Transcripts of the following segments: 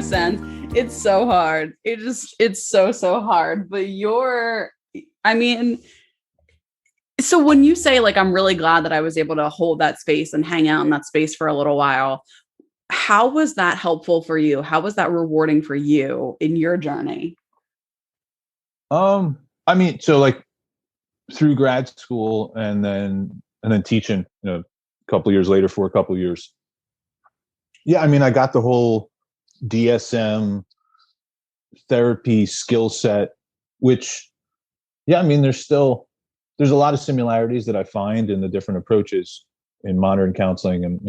sense. It's so hard. It's so hard. But I mean, so when you say like, I'm really glad that I was able to hold that space and hang out in that space for a little while, how was that helpful for you? How was that rewarding for you in your journey? I mean, so like through grad school and then teaching, a couple of years later for a couple of years. Yeah, I mean, I got the whole DSM therapy skill set, which, yeah, I mean, there's a lot of similarities that I find in the different approaches in modern counseling and,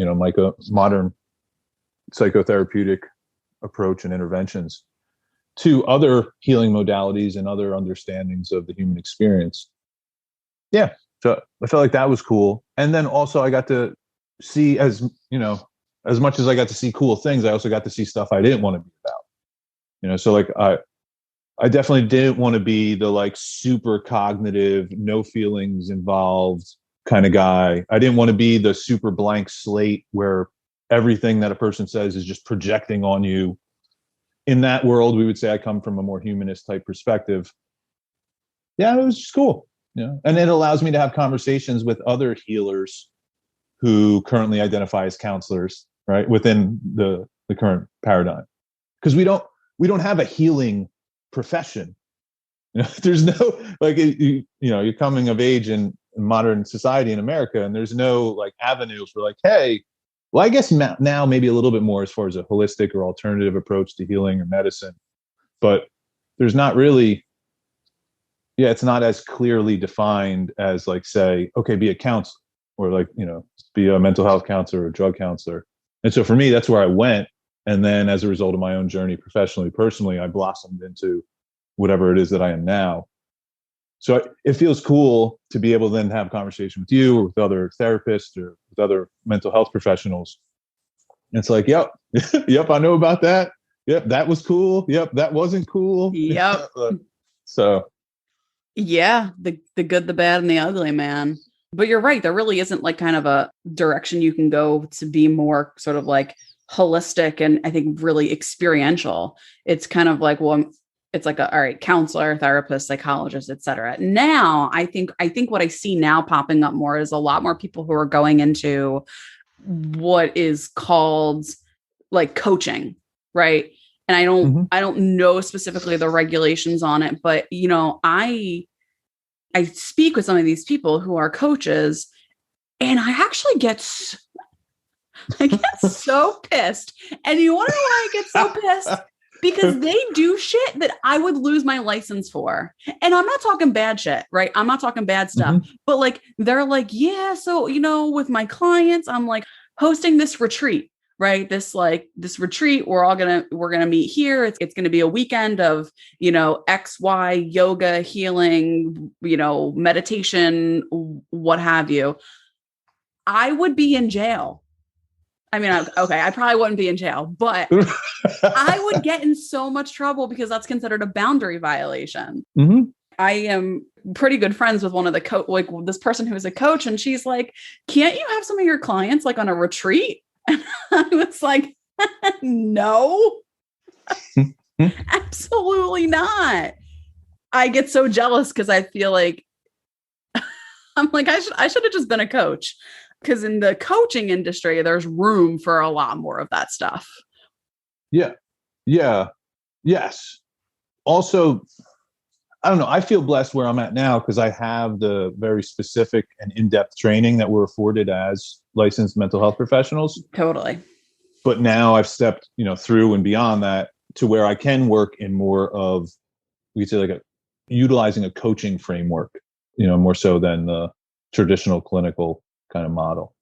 modern psychotherapeutic approach and interventions to other healing modalities and other understandings of the human experience. Yeah. So I felt like that was cool. And then also I got to see, as much as I got to see cool things, I also got to see stuff I didn't want to be about. So like I definitely didn't want to be the like super cognitive, no feelings involved kind of guy. I didn't want to be the super blank slate where everything that a person says is just projecting on you. In that world, we would say I come from a more humanist type perspective. Yeah, it was just cool. And it allows me to have conversations with other healers who currently identify as counselors, right, within the current paradigm. Because we don't have a healing profession. There's no like you're coming of age in modern society in America, and there's no like avenue for like, hey, well, I guess now maybe a little bit more as far as a holistic or alternative approach to healing or medicine, but there's not really. Yeah, it's not as clearly defined as like, say, okay, be a counselor or like, be a mental health counselor or a drug counselor. And so for me, that's where I went. And then as a result of my own journey, professionally, personally, I blossomed into whatever it is that I am now. So it feels cool to be able to then have conversation with you or with other therapists or with other mental health professionals. And it's like, yep, yep, I know about that. Yep, that was cool. Yep, that wasn't cool. Yep. So yeah, the good, the bad, and the ugly, man. But you're right. There really isn't like kind of a direction you can go to be more sort of like holistic and I think really experiential. It's kind of like, well, it's like all right, counselor, therapist, psychologist, etc. Now, I think what I see now popping up more is a lot more people who are going into what is called like coaching, right? And I don't know specifically the regulations on it, but I speak with some of these people who are coaches, and I actually get so pissed. And you want to know why I get so pissed? Because they do shit that I would lose my license for. And I'm not talking bad shit, right? I'm not talking bad stuff. But like they're like, yeah, so with my clients, I'm like hosting this retreat. Right. This retreat, we're going to meet here. It's going to be a weekend of, XY yoga, healing, meditation, what have you. I would be in jail. I mean, okay, I probably wouldn't be in jail, but I would get in so much trouble because that's considered a boundary violation. I am pretty good friends with one of the like this person who is a coach. And she's like, can't you have some of your clients like on a retreat? And I was like, no, absolutely not. I get so jealous because I feel like I'm like, I should have just been a coach, because in the coaching industry, there's room for a lot more of that stuff. Yeah. Yeah. Yes. Also, I don't know. I feel blessed where I'm at now because I have the very specific and in-depth training that we're afforded as licensed mental health professionals. Totally. But now I've stepped, through and beyond that to where I can work in more of, we could say like utilizing a coaching framework, more so than the traditional clinical kind of model.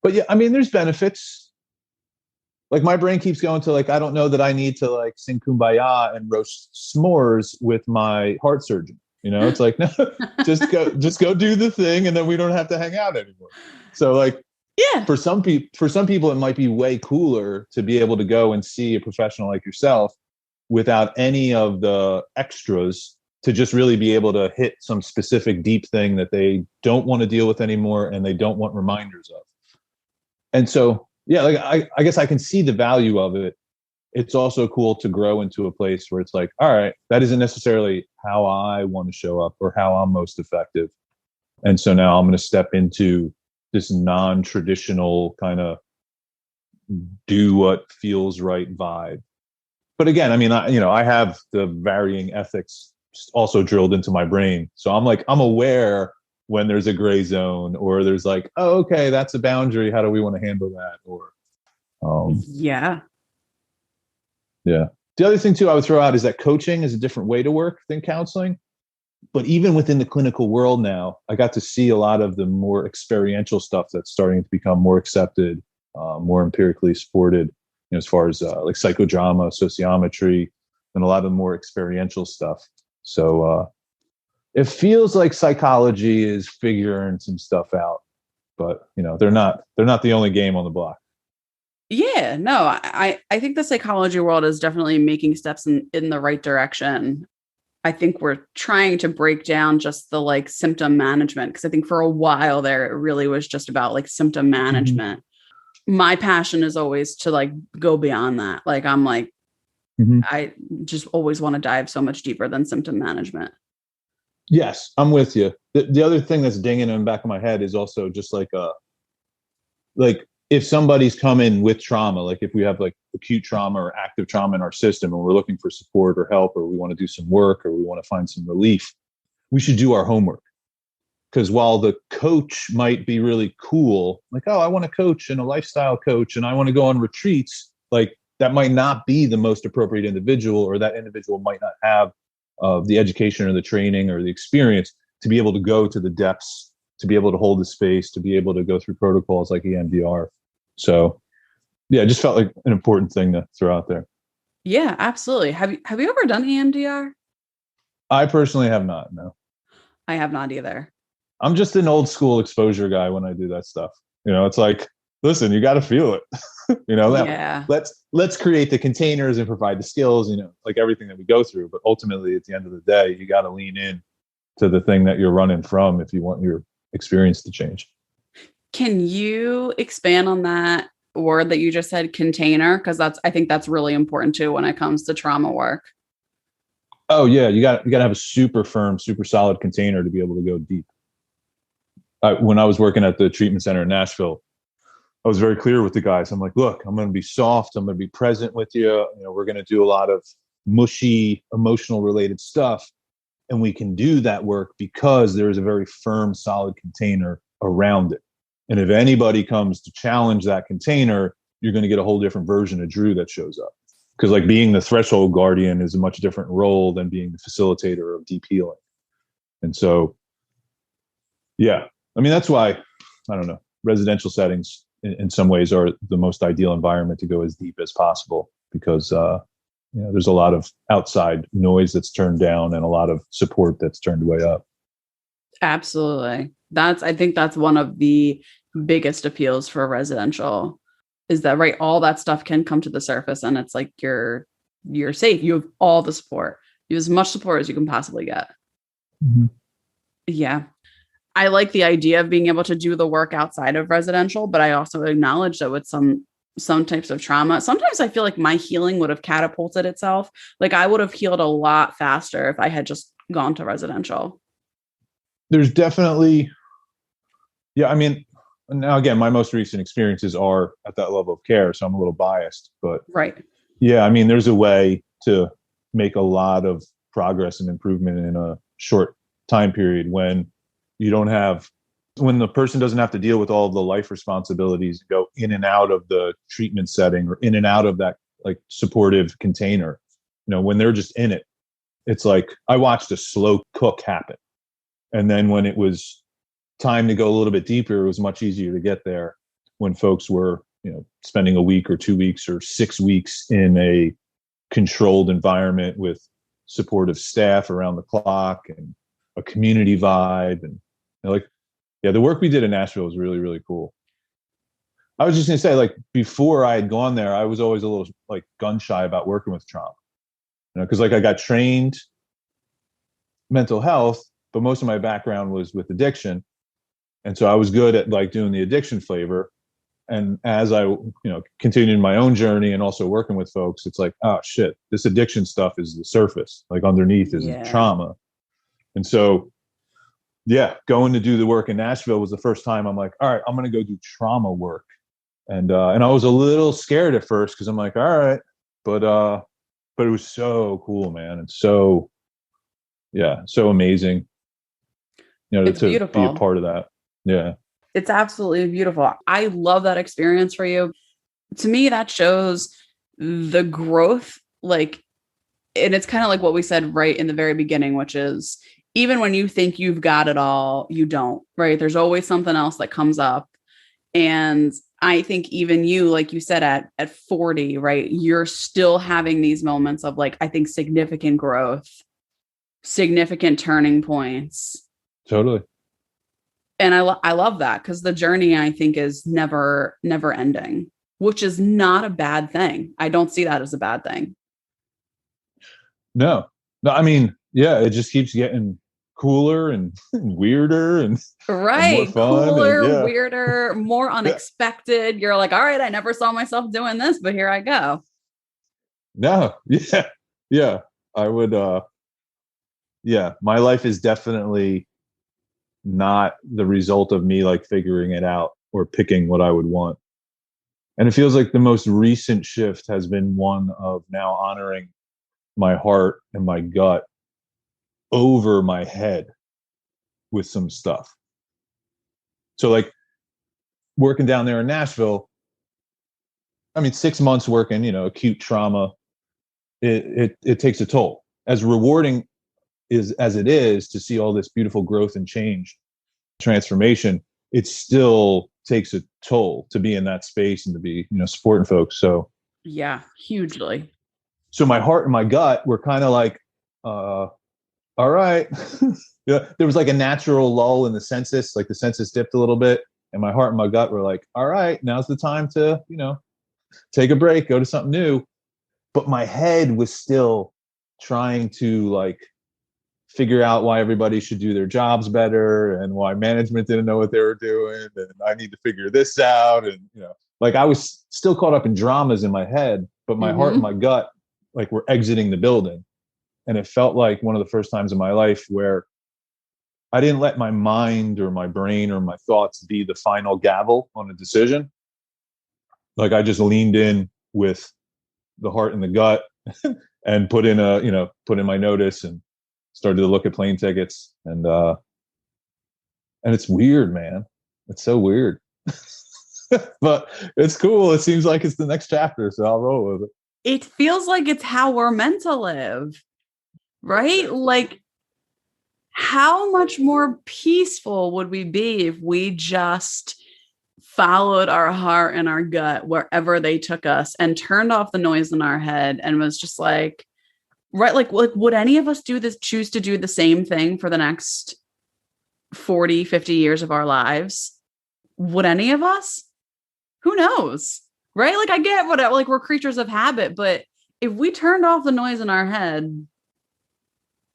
But yeah, I mean, there's benefits. Like my brain keeps going to like, I don't know that I need to like sing Kumbaya and roast s'mores with my heart surgeon. It's like, no, just go do the thing. And then we don't have to hang out anymore. So like, yeah, for some people, it might be way cooler to be able to go and see a professional like yourself without any of the extras, to just really be able to hit some specific deep thing that they don't want to deal with anymore. And they don't want reminders of. And so, yeah, like I guess I can see the value of it. it's also cool to grow into a place where it's like, all right, that isn't necessarily how I want to show up or how I'm most effective. And so now I'm going to step into this non-traditional kind of do what feels right vibe. But again, I mean, I have the varying ethics also drilled into my brain. So I'm aware when there's a gray zone or there's like, oh, okay, that's a boundary. How do we want to handle that? Or, yeah. Yeah. The other thing too, I would throw out is that coaching is a different way to work than counseling. But even within the clinical world now, I got to see a lot of the more experiential stuff that's starting to become more accepted, more empirically supported, as far as like psychodrama, sociometry, and a lot of the more experiential stuff. So it feels like psychology is figuring some stuff out, but they're not the only game on the block. Yeah, no, I think the psychology world is definitely making steps in the right direction. I think we're trying to break down just the like symptom management, because I think for a while there, it really was just about like symptom management. Mm-hmm. My passion is always to like go beyond that. Like I'm like, I just always want to dive so much deeper than symptom management. Yes, I'm with you. The other thing that's dinging in the back of my head is also just like if somebody's coming with trauma, like if we have like acute trauma or active trauma in our system and we're looking for support or help, or we want to do some work or we want to find some relief, we should do our homework. Because while the coach might be really cool, like, oh, I want to coach and a lifestyle coach and I want to go on retreats, like that might not be the most appropriate individual, or that individual might not have the education or the training or the experience to be able to go to the depths, to be able to hold the space, to be able to go through protocols like EMDR. So, yeah, it just felt like an important thing to throw out there. Yeah, absolutely. Have you ever done EMDR? I personally have not. No, I have not either. I'm just an old school exposure guy when I do that stuff. It's like, listen, you got to feel it. Yeah. Let's create the containers and provide the skills. Like everything that we go through. But ultimately, at the end of the day, you got to lean in to the thing that you're running from if you want your experience to change. Can you expand on that word that you just said, container? Because I think that's really important too when it comes to trauma work. Oh yeah, you got to have a super firm, super solid container to be able to go deep. When I was working at the treatment center in Nashville, I was very clear with the guys. I'm like, look, I'm going to be soft. I'm going to be present with you. We're going to do a lot of mushy, emotional related stuff. And we can do that work because there is a very firm, solid container around it. And if anybody comes to challenge that container, you're going to get a whole different version of Drew that shows up. Because like being the threshold guardian is a much different role than being the facilitator of deep healing. And so, yeah, I mean, that's why, I don't know, residential settings in some ways are the most ideal environment to go as deep as possible, because there's a lot of outside noise that's turned down and a lot of support that's turned way up. Absolutely. I think that's one of the biggest appeals for residential, is that, right, all that stuff can come to the surface and it's like you're safe. You have all the support. You have as much support as you can possibly get. Mm-hmm. Yeah. I like the idea of being able to do the work outside of residential, but I also acknowledge that with some types of trauma, sometimes I feel like my healing would have catapulted itself. Like I would have healed a lot faster if I had just gone to residential. There's definitely, yeah, I mean, now again, my most recent experiences are at that level of care, so I'm a little biased, but right. Yeah, I mean, there's a way to make a lot of progress and improvement in a short time period when the person doesn't have to deal with all of the life responsibilities, go in and out of the treatment setting or in and out of that like supportive container. When they're just in it, it's like I watched a slow cook happen. And then when it was time to go a little bit deeper, it was much easier to get there when folks were, spending a week or 2 weeks or 6 weeks in a controlled environment with supportive staff around the clock and a community vibe. And the work we did in Nashville was really, really cool. I was just going to say, like, before I had gone there, I was always a little like gun shy about working with trauma, because like I got trained mental health, but most of my background was with addiction. And so I was good at like doing the addiction flavor. And as I, continued my own journey and also working with folks, it's like, oh shit, this addiction stuff is the surface. Like underneath is trauma. And so, yeah, going to do the work in Nashville was the first time I'm like, all right, I'm going to go do trauma work. And I was a little scared at first because I'm like, all right, but it was so cool, man. And so, yeah, so amazing, it's to beautiful. be a part of that. Yeah. It's absolutely beautiful. I love that experience for you. To me, that shows the growth, and it's kind of like what we said right in the very beginning, which is even when you think you've got it all, you don't, right? There's always something else that comes up. And I think even you, like you said, at 40, right, you're still having these moments of I think significant growth, significant turning points. Totally. And I love that because the journey, I think, is never ending, which is not a bad thing. I don't see that as a bad thing. No, I mean, yeah, it just keeps getting cooler and weirder and right. And more fun cooler, weirder, more unexpected. You're like, all right, I never saw myself doing this, but here I go. No, yeah. I would, my life is definitely not the result of me figuring it out or picking what I would want. And it feels like the most recent shift has been one of now honoring my heart and my gut over my head with some stuff. So working down there in Nashville, I mean, 6 months working, acute trauma, it takes a toll. As rewarding as it is to see all this beautiful growth and change, transformation, it still takes a toll to be in that space and to be, supporting folks. So yeah, hugely. So my heart and my gut were kind of all right. Yeah, there was a natural lull in the census, the census dipped a little bit, and my heart and my gut were all right, now's the time to, take a break, go to something new. But my head was still trying to figure out why everybody should do their jobs better and why management didn't know what they were doing. And I need to figure this out. And, I was still caught up in dramas in my head, but my heart and my gut, were exiting the building. And it felt like one of the first times in my life where I didn't let my mind or my brain or my thoughts be the final gavel on a decision. I just leaned in with the heart and the gut and put in my notice and started to look at plane tickets. And it's weird, man. It's so weird. But it's cool. It seems like it's the next chapter, so I'll roll with it. It feels like it's how we're meant to live, right? How much more peaceful would we be if we just followed our heart and our gut wherever they took us and turned off the noise in our head and was just right, would any of us choose to do the same thing for the next 40, 50 years of our lives? Would any of us? Who knows? Right? I get what we're creatures of habit, but if we turned off the noise in our head,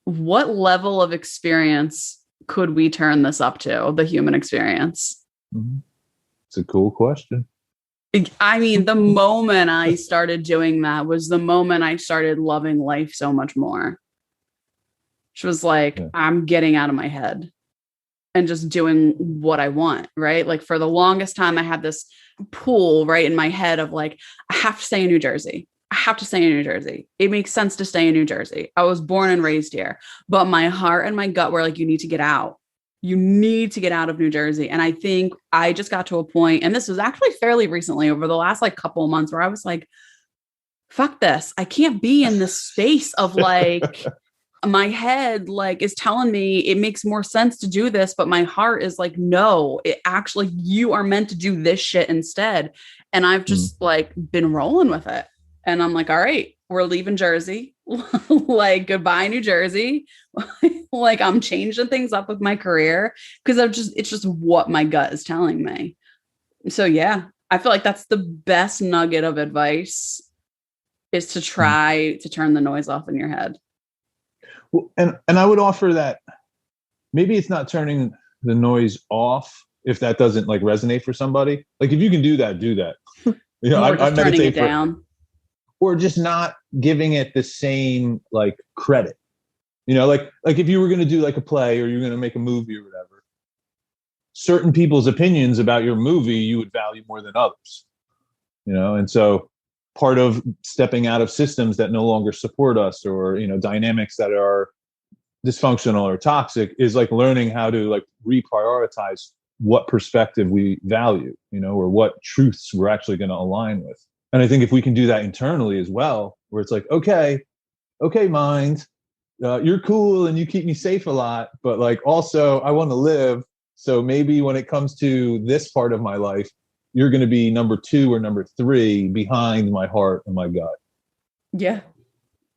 what level of experience could we turn this up to, the human experience? Mm-hmm. It's a cool question. I mean, the moment I started doing that was the moment I started loving life so much more. Which was I'm getting out of my head and just doing what I want, right? For the longest time, I had this pull right in my head of I have to stay in New Jersey. I have to stay in New Jersey. It makes sense to stay in New Jersey. I was born and raised here, but my heart and my gut were you need to get out. You need to get out of New Jersey. And I think I just got to a point, and this was actually fairly recently over the last couple of months, where I was fuck this. I can't be in this space of my head is telling me it makes more sense to do this, but my heart is no, it actually, you are meant to do this shit instead. And I've just been rolling with it. And I'm all right, we're leaving Jersey. Goodbye, New Jersey. I'm changing things up with my career because it's just what my gut is telling me. So yeah, I feel that's the best nugget of advice, is to try to turn the noise off in your head. Well, and I would offer that maybe it's not turning the noise off, if that doesn't like resonate for somebody. Like if you can do that, do that. Or just I turning meditate it down. or just not giving it the same like credit. Like if you were going to do like a play or you're going to make a movie or whatever, certain people's opinions about your movie you would value more than others. And so part of stepping out of systems that no longer support us, or dynamics that are dysfunctional or toxic, is like learning how to like reprioritize what perspective we value, or what truths we're actually going to align with. And I think if we can do that internally as well, where it's like, okay, mind, you're cool and you keep me safe a lot, but like also I want to live. So maybe when it comes to this part of my life, you're going to be number 2 or number 3 behind my heart and my gut. Yeah.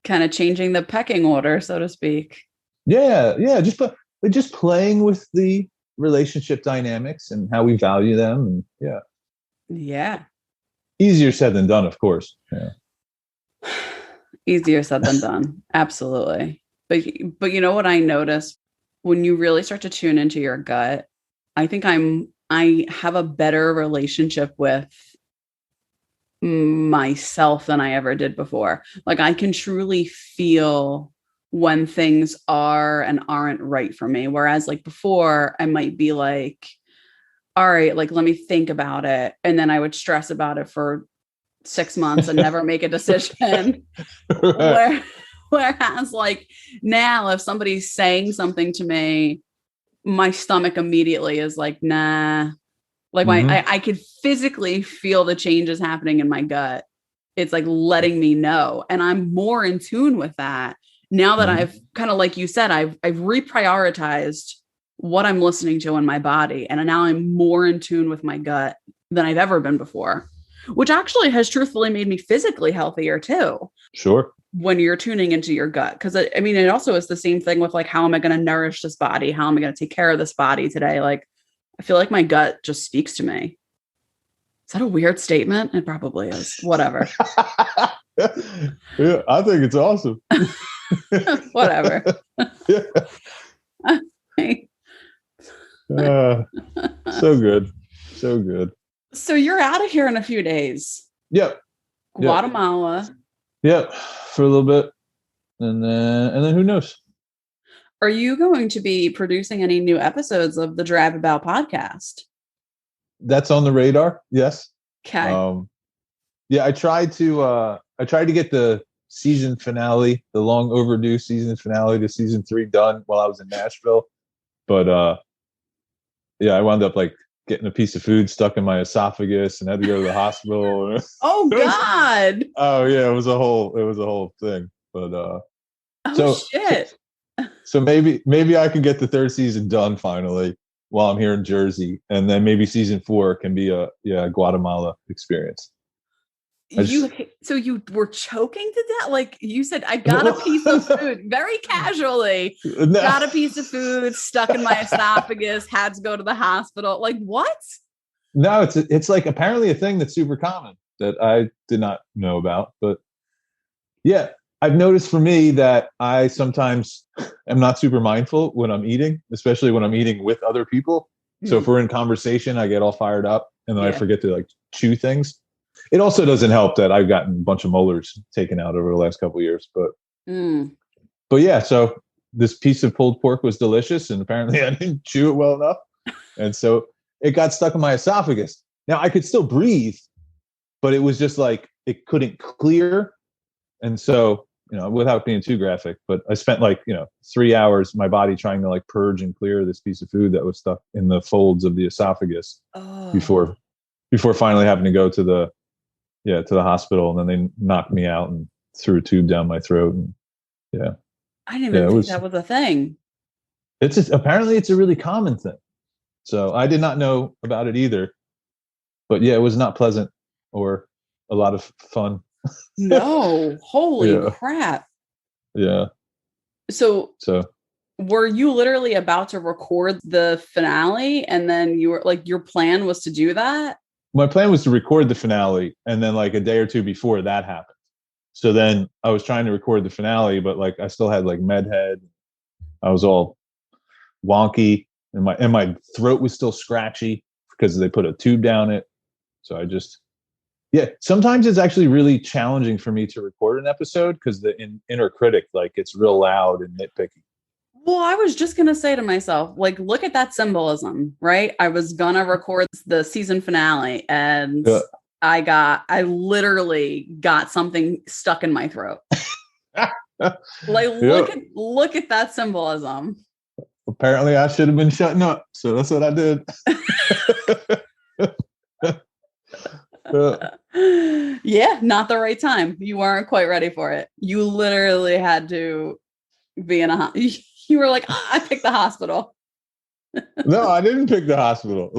Kind of changing the pecking order, so to speak. Yeah. Just playing with the relationship dynamics and how we value them. And Yeah. Easier said than done, of course. Yeah. Easier said than done. Absolutely. But you know what I noticed when you really start to tune into your gut, I think I have a better relationship with myself than I ever did before. Like I can truly feel when things are and aren't right for me. Whereas like before I might be like, all right, like, let me think about it. And then I would stress about it for 6 months and never make a decision. Whereas like now, if somebody's saying something to me, my stomach immediately is like, nah. Like I could physically feel the changes happening in my gut. It's like letting me know. And I'm more in tune with that now that I've kind of, like you said, I've reprioritized what I'm listening to in my body. And now I'm more in tune with my gut than I've ever been before, which actually has truthfully made me physically healthier too. Sure. When you're tuning into your gut. Cause I mean, it also is the same thing with like, how am I going to nourish this body? How am I going to take care of this body today? Like, I feel like my gut just speaks to me. Is that a weird statement? It probably is. Whatever. Yeah, I think it's awesome. Whatever. So good. So good. So you're out of here in a few days. Yep. Guatemala. Yep. For a little bit. And then who knows? Are you going to be producing any new episodes of the Drab About podcast? That's on the radar. Yes. Okay. I tried to get the season finale, the long overdue season finale to season 3 done while I was in Nashville. But I wound up like getting a piece of food stuck in my esophagus and had to go to the hospital. Oh God. Oh yeah, it was a whole thing. But shit. So maybe I can get the 3rd season done finally while I'm here in Jersey, and then maybe season 4 can be a Guatemala experience. So you were choking to death? Like you said, I got a piece of food very casually. No. Got a piece of food stuck in my esophagus, had to go to the hospital. Like what? No, it's like apparently a thing that's super common that I did not know about. But yeah, I've noticed for me that I sometimes am not super mindful when I'm eating, especially when I'm eating with other people. So if we're in conversation, I get all fired up and then I forget to like chew things. It also doesn't help that I've gotten a bunch of molars taken out over the last couple of years, but yeah, so this piece of pulled pork was delicious and apparently I didn't chew it well enough. And so it got stuck in my esophagus. Now I could still breathe, but it was just like, it couldn't clear. And so, without being too graphic, but I spent like, 3 hours, my body trying to like purge and clear this piece of food that was stuck in the folds of the esophagus before finally having to go to the hospital. And then they knocked me out and threw a tube down my throat. And I didn't even think that was a thing. Apparently it's a really common thing. So I did not know about it either, but it was not pleasant or a lot of fun. No, holy crap. Yeah. So were you literally about to record the finale and then you were like, your plan was to do that? My plan was to record the finale and then like a day or two before that happened. So then I was trying to record the finale, but like I still had like med head. I was all wonky. and my throat was still scratchy because they put a tube down it. So I just, sometimes it's actually really challenging for me to record an episode because the inner critic, like, it's real loud and nitpicky. Well, I was just going to say to myself, like, look at that symbolism, right? I was going to record the season finale and I literally got something stuck in my throat. Like, look at that symbolism. Apparently I should have been shutting up. So that's what I did. Yeah, not the right time. You weren't quite ready for it. You literally had to be in you were like, I picked the hospital. No, I didn't pick the hospital.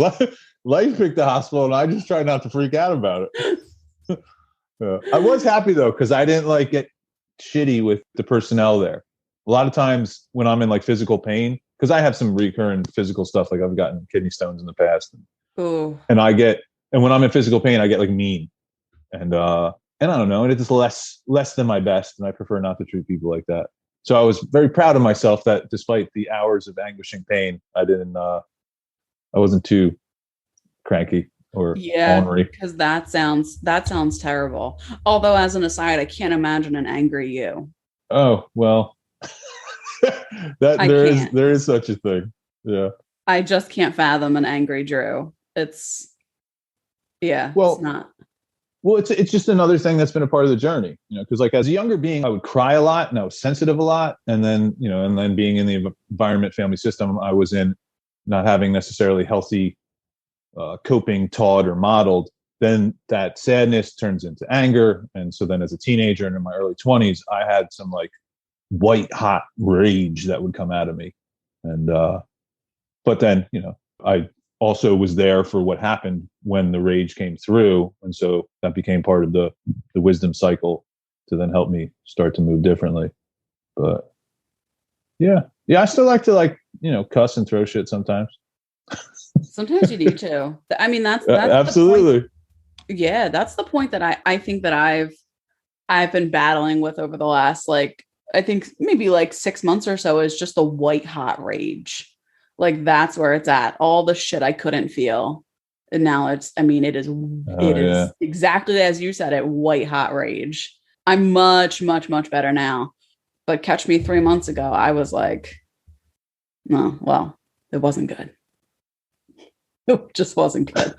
Life picked the hospital, and I just tried not to freak out about it. I was happy though, because I didn't like get shitty with the personnel there. A lot of times when I'm in like physical pain, because I have some recurrent physical stuff, like I've gotten kidney stones in the past. Ooh. And when I'm in physical pain, I get like mean. And I don't know, and it's less than my best, and I prefer not to treat people like that. So I was very proud of myself that despite the hours of anguishing pain, I wasn't too cranky or ornery. Because that sounds terrible. Although, as an aside, I can't imagine an angry you. Oh well, there is such a thing. Yeah, I just can't fathom an angry Drew. It's not. Well, it's just another thing that's been a part of the journey, because like as a younger being, I would cry a lot and I was sensitive a lot. And then, being in the environment, family system I was in, not having necessarily healthy coping taught or modeled, then that sadness turns into anger. And so then as a teenager and in my early 20s, I had some like white hot rage that would come out of me. And, but then, I also was there for what happened when the rage came through. And so that became part of the wisdom cycle to then help me start to move differently. But yeah, I still like to cuss and throw shit sometimes. Sometimes you need to. I mean, that's absolutely. That's the point that I think that I've been battling with over the last, like, I think maybe like 6 months or so, is just the white hot rage. Like, that's where it's at. All the shit I couldn't feel. And now it is exactly as you said it, white hot rage. I'm much, much, much better now. But catch me 3 months ago, I was like, no, well, it wasn't good. It just wasn't good.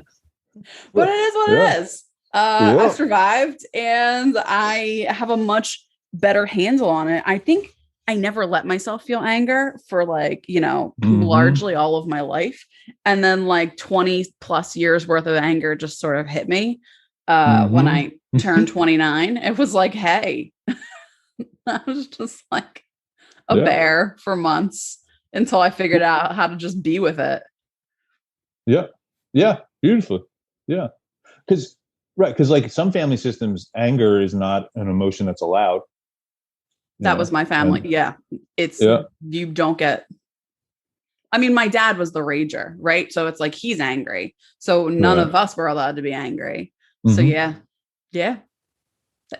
But it is what it is. I survived and I have a much better handle on it. I think I never let myself feel anger for largely all of my life. And then like 20 plus years worth of anger just sort of hit me when I turned 29. It was like, hey, I was just like a bear for months until I figured out how to just be with it. Yeah. Yeah. Beautifully. Yeah. Because like some family systems, anger is not an emotion that's allowed. That was my family. You don't get, I mean, my dad was the rager, right? So it's like, he's angry. So none of us were allowed to be angry. So yeah.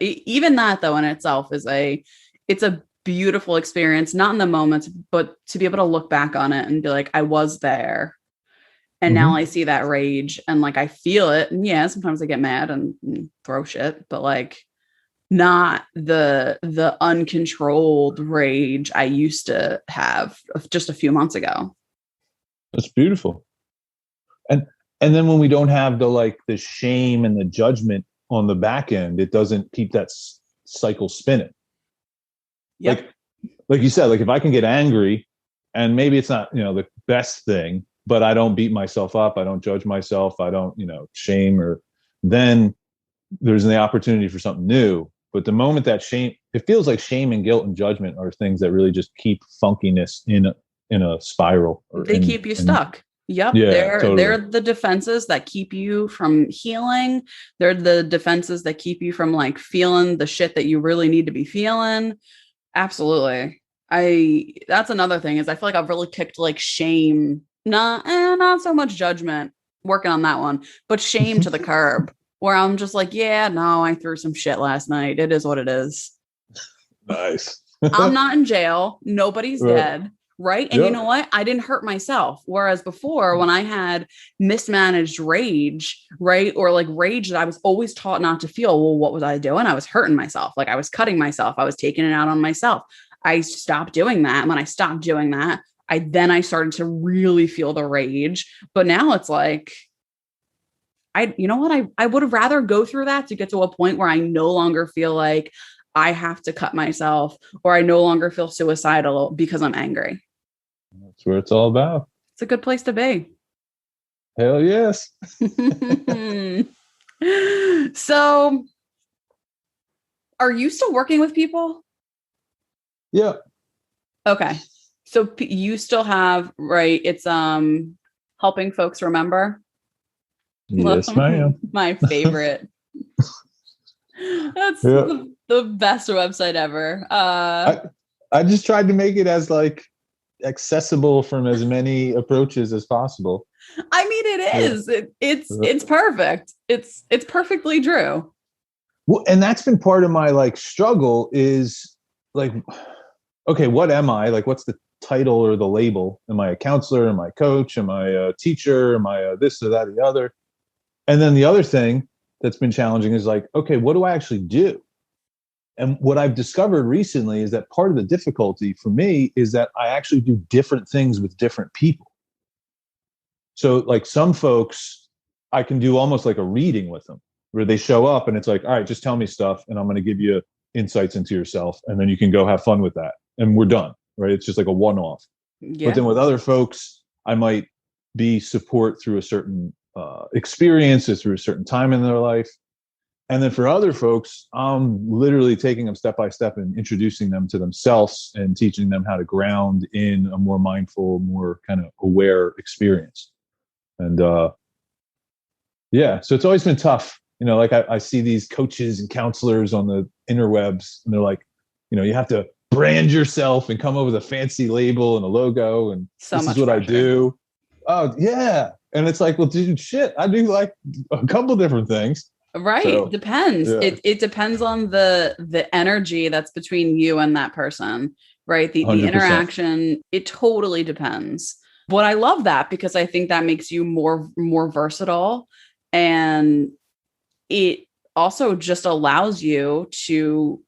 Even that though in itself it's a beautiful experience, not in the moment, but to be able to look back on it and be like, I was there. And now I see that rage and like, I feel it. And yeah, sometimes I get mad and throw shit, but like, not the uncontrolled rage I used to have just a few months ago. That's beautiful. And then when we don't have the shame and the judgment on the back end, it doesn't keep that cycle spinning. Yep. Like you said, like if I can get angry and maybe it's not, the best thing, but I don't beat myself up. I don't judge myself. I don't, shame, or then there's the opportunity for something new. But the moment that shame, it feels like shame and guilt and judgment are things that really just keep funkiness in a spiral. They keep you stuck. Yep. Yeah, they're the defenses that keep you from healing. They're the defenses that keep you from like feeling the shit that you really need to be feeling. Absolutely. That's another thing is I feel like I've really kicked like shame, not so much judgment, working on that one, but shame to the curb. Where I'm just like, yeah, no, I threw some shit last night. It is what it is. Nice. I'm not in jail. Nobody's dead. Right. And you know what? I didn't hurt myself. Whereas before, when I had mismanaged rage, right, or like rage that I was always taught not to feel, well, what was I doing? I was hurting myself. Like I was cutting myself. I was taking it out on myself. I stopped doing that. And when I stopped doing that, I started to really feel the rage. But now it's like, you know what? I would rather go through that to get to a point where I no longer feel like I have to cut myself, or I no longer feel suicidal because I'm angry. That's where it's all about. It's a good place to be. Hell yes. So, are you still working with people? Yeah. Okay. So you still have, right? It's helping folks remember. Yes, ma'am. My favorite. That's the best website ever. I just tried to make it as like accessible from as many approaches as possible. I mean, it is. It's perfect. It's perfectly true. Well, and that's been part of my like struggle is like, okay, what am I? Like, what's the title or the label? Am I a counselor? Am I a coach? Am I a teacher? Am I a this or that or the other? And then the other thing that's been challenging is like, okay, what do I actually do? And what I've discovered recently is that part of the difficulty for me is that I actually do different things with different people. So like some folks, I can do almost like a reading with them where they show up and it's like, all right, just tell me stuff and I'm going to give you insights into yourself. And then you can go have fun with that. And we're done, right? It's just like a one-off. Yeah. But then with other folks, I might be support through a certain experiences, through a certain time in their life. And then for other folks, I'm literally taking them step by step and introducing them to themselves and teaching them how to ground in a more mindful, more kind of aware experience. And so it's always been tough. You know, like I see these coaches and counselors on the interwebs and they're like, you know, you have to brand yourself and come up with a fancy label and a logo. And this is what pressure. I do. Oh, yeah. And it's like, well, dude, shit, I do like a couple different things. Right. So, depends. Yeah. It depends on the energy that's between you and that person, right? The interaction, it totally depends. But I love that because I think that makes you more versatile. And it also just allows you to,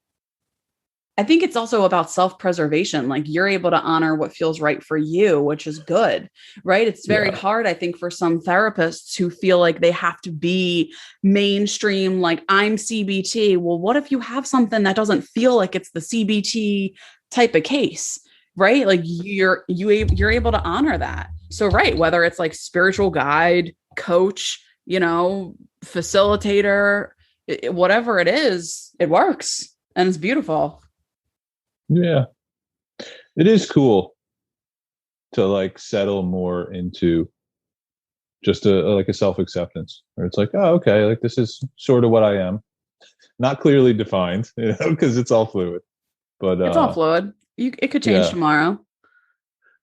I think it's also about self-preservation. Like you're able to honor what feels right for you, which is good, right? It's very hard, I think, for some therapists who feel like they have to be mainstream, like I'm CBT. Well, what if you have something that doesn't feel like it's the CBT type of case, right? Like you're able to honor that. So, right, whether it's like spiritual guide, coach, you know, facilitator, whatever it is, it works and it's beautiful. Yeah, it is cool to like settle more into just a self-acceptance where it's like, oh, okay, like this is sort of what I am, not clearly defined, you know, because it's all fluid. But it's all fluid. It could change tomorrow.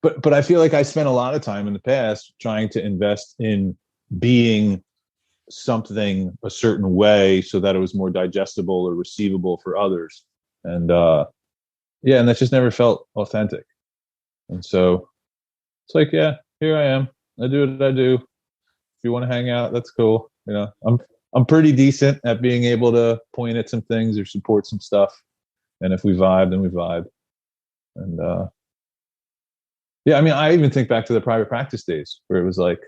But I feel like I spent a lot of time in the past trying to invest in being something a certain way so that it was more digestible or receivable for others, and and that just never felt authentic. And so it's like, yeah, here I am. I do what I do. If you want to hang out, that's cool. You know, I'm pretty decent at being able to point at some things or support some stuff. And if we vibe, then we vibe. And I mean, I even think back to the private practice days where it was like,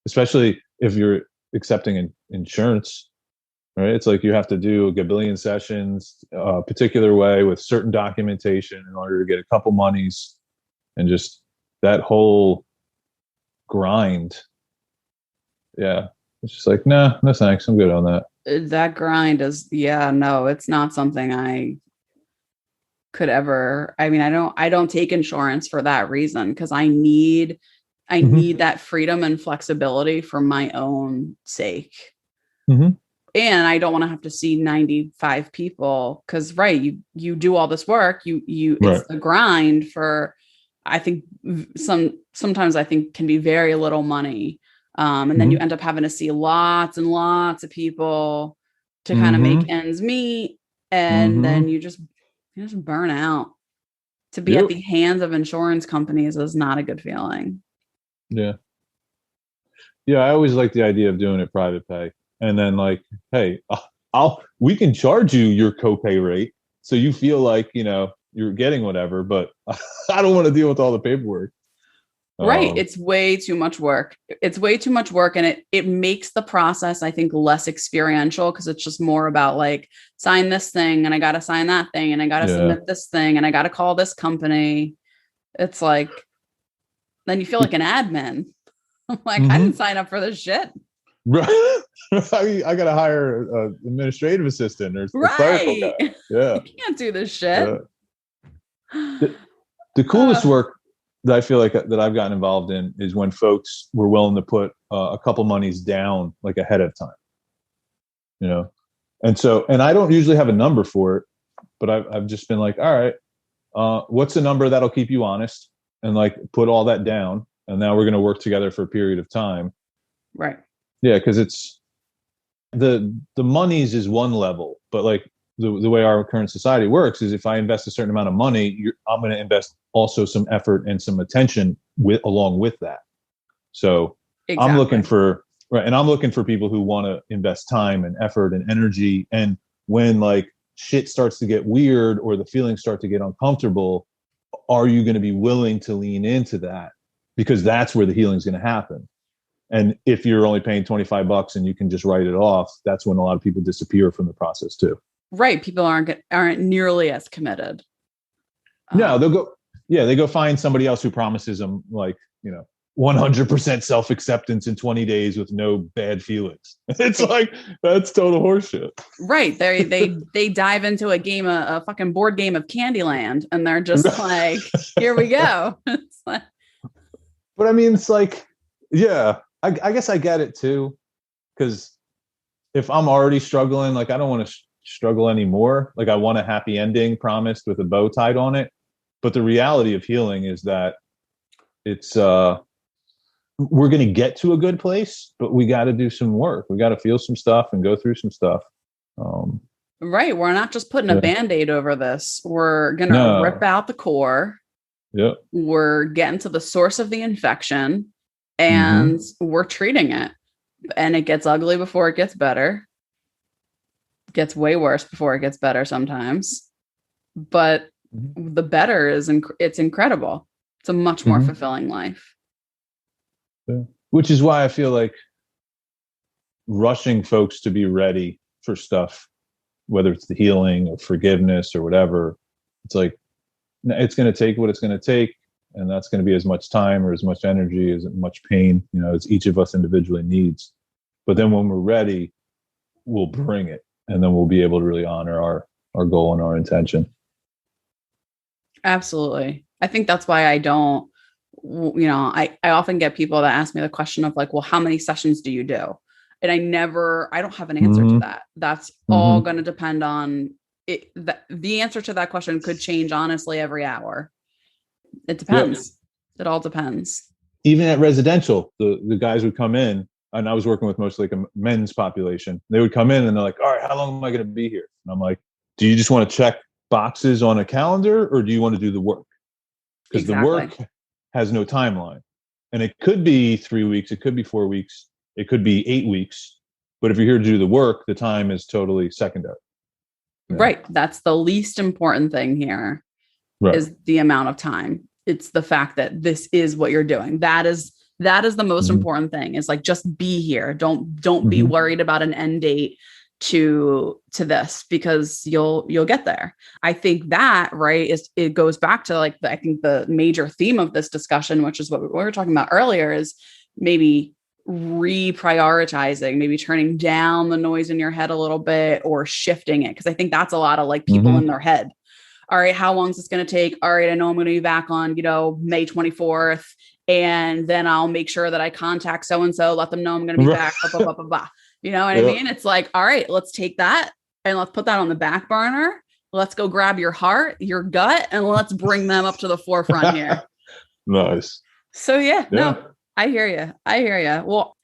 especially if you're accepting insurance, right? It's like you have to do a gabillion sessions a particular way with certain documentation in order to get a couple monies, and just that whole grind. Yeah. It's just like, no thanks. I'm good on that. That grind is, no, it's not something I could ever. I mean, I don't take insurance for that reason because I need that freedom and flexibility for my own sake. Mm-hmm. And I don't want to have to see 95 people because, right, you do all this work, you it's the grind for, I think sometimes I think can be very little money. And then you end up having to see lots and lots of people to kind of make ends meet. And then you just burn out. To be at the hands of insurance companies is not a good feeling. Yeah. Yeah. I always like the idea of doing it private pay. And then like, hey, we can charge you your copay rate. So you feel like, you're getting whatever, but I don't want to deal with all the paperwork. Right. It's way too much work. It's way too much work. And it makes the process, I think, less experiential because it's just more about like sign this thing and I got to sign that thing and I got to submit this thing and I got to call this company. It's like, then you feel like an admin. I'm like, I didn't sign up for this shit. Right. I got to hire an administrative assistant or a clerical guy. Yeah. You can't do this shit. Yeah. The coolest work that I feel like that I've gotten involved in is when folks were willing to put a couple monies down like ahead of time, and I don't usually have a number for it, but I've just been like, all right, what's a number that'll keep you honest and like put all that down. And now we're going to work together for a period of time. Right. Yeah. Cause it's the monies is one level, but like the way our current society works is if I invest a certain amount of money, I'm going to invest also some effort and some attention along with that. So exactly. I'm looking for people who want to invest time and effort and energy. And when like shit starts to get weird or the feelings start to get uncomfortable, are you going to be willing to lean into that? Because that's where the healing is going to happen. And if you're only paying $25 and you can just write it off, that's when a lot of people disappear from the process too. Right. People aren't nearly as committed. No, they go find somebody else who promises them like, 100% self-acceptance in 20 days with no bad feelings. It's like, that's total horseshit. Right. They dive into a fucking board game of Candyland and they're just like, here we go. It's like, but I mean, it's like, yeah, I guess I get it too. Cause if I'm already struggling, like I don't want to struggle anymore. Like I want a happy ending promised with a bow tied on it. But the reality of healing is that it's, we're going to get to a good place, but we got to do some work. We got to feel some stuff and go through some stuff. Right. We're not just putting a Band-Aid over this. We're going to rip out the core. Yep. We're getting to the source of the infection and we're treating it. And it gets ugly before it gets better. It gets way worse before it gets better sometimes. But the better is, it's incredible. It's a much more fulfilling life. Yeah. Which is why I feel like rushing folks to be ready for stuff, whether it's the healing or forgiveness or whatever, it's like, it's going to take what it's going to take. And that's going to be as much time or as much energy, as much pain, as each of us individually needs. But then when we're ready, we'll bring it. And then we'll be able to really honor our goal and our intention. Absolutely. I think that's why I don't, I often get people that ask me the question of like, well, how many sessions do you do? And I don't have an answer to that. That's all going to depend on it. The answer to that question could change honestly every hour. It depends. Yep. It all depends. Even at residential, the guys would come in, and I was working with mostly like a men's population. They would come in and they're like, all right, how long am I going to be here? And I'm like, do you just want to check boxes on a calendar or do you want to do the work? Because the work has no timeline. And it could be 3 weeks. It could be 4 weeks. It could be 8 weeks. But if you're here to do the work, the time is totally secondary. Yeah. Right. That's the least important thing here is the amount of time. It's the fact that this is what you're doing. That is the most important thing, is like, just be here. Don't be worried about an end date to this, because you'll get there. I think that, right, it goes back to like, I think the major theme of this discussion, which is what we were talking about earlier, is maybe reprioritizing, maybe turning down the noise in your head a little bit or shifting it. Cause I think that's a lot of like people in their head. All right, how long is this going to take? All right, I know I'm going to be back on, May 24th. And then I'll make sure that I contact so-and-so, let them know I'm going to be back, blah, blah, blah, blah, blah. You know what I mean? It's like, all right, let's take that and let's put that on the back burner. Let's go grab your heart, your gut, and let's bring them up to the forefront here. Nice. So no, I hear you. Well,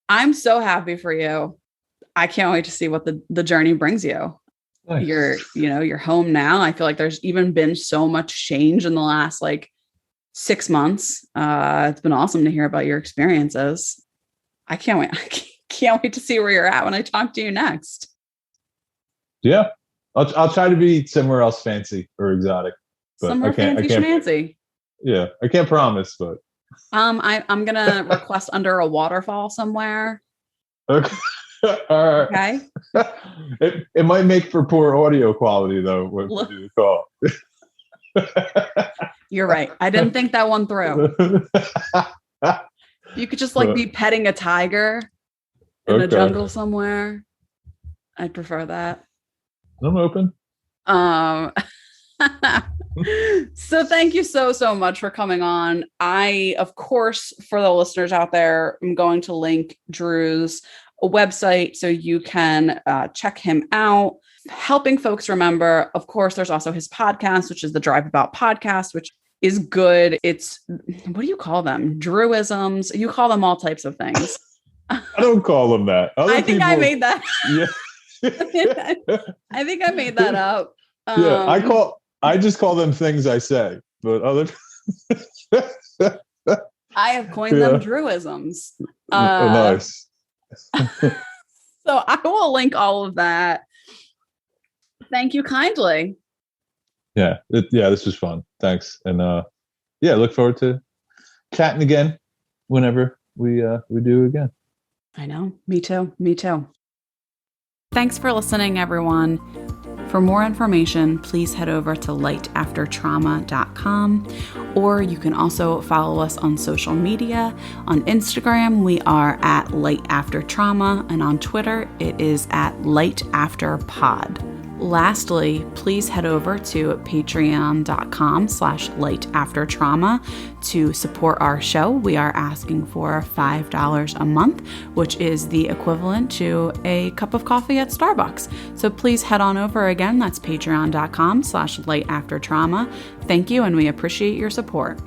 I'm so happy for you. I can't wait to see what the journey brings you. Nice. You're home now. I feel like there's even been so much change in the last like 6 months. It's been awesome to hear about your experiences. I can't wait. I can't wait to see where you're at when I talk to you next. Yeah. I'll try to be somewhere else fancy or exotic. But somewhere fancy schmancy. Yeah. I can't promise, but I'm gonna request under a waterfall somewhere. Okay. All right. Okay. It might make for poor audio quality though when you do the call. You're right. I didn't think that one through. You could just like be petting a tiger in the jungle somewhere. I'd prefer that. I'm open. So thank you so much for coming on. I, of course, for the listeners out there, I'm going to link Drew's website so you can check him out. Helping folks remember, of course, there's also his podcast, which is the Drive About podcast, which is good. It's, what do you call them? Druisms. You call them all types of things. I don't call them that. I think I made that. Yeah. I think I made that up. I just call them things I say, but other I have coined them Druisms. Nice. So I will link all of that. Thank you kindly. Yeah. This was fun. Thanks. And look forward to chatting again whenever we do again. I know. Me too. Thanks for listening, everyone. For more information, please head over to lightaftertrauma.com, or you can also follow us on social media. On Instagram, we are at lightaftertrauma, and on Twitter, it is at lightafterpod. Lastly, please head over to patreon.com/lightaftertrauma to support our show. We are asking for $5 a month, which is the equivalent to a cup of coffee at Starbucks. So please head on over again. That's patreon.com/lightaftertrauma. Thank you, and we appreciate your support.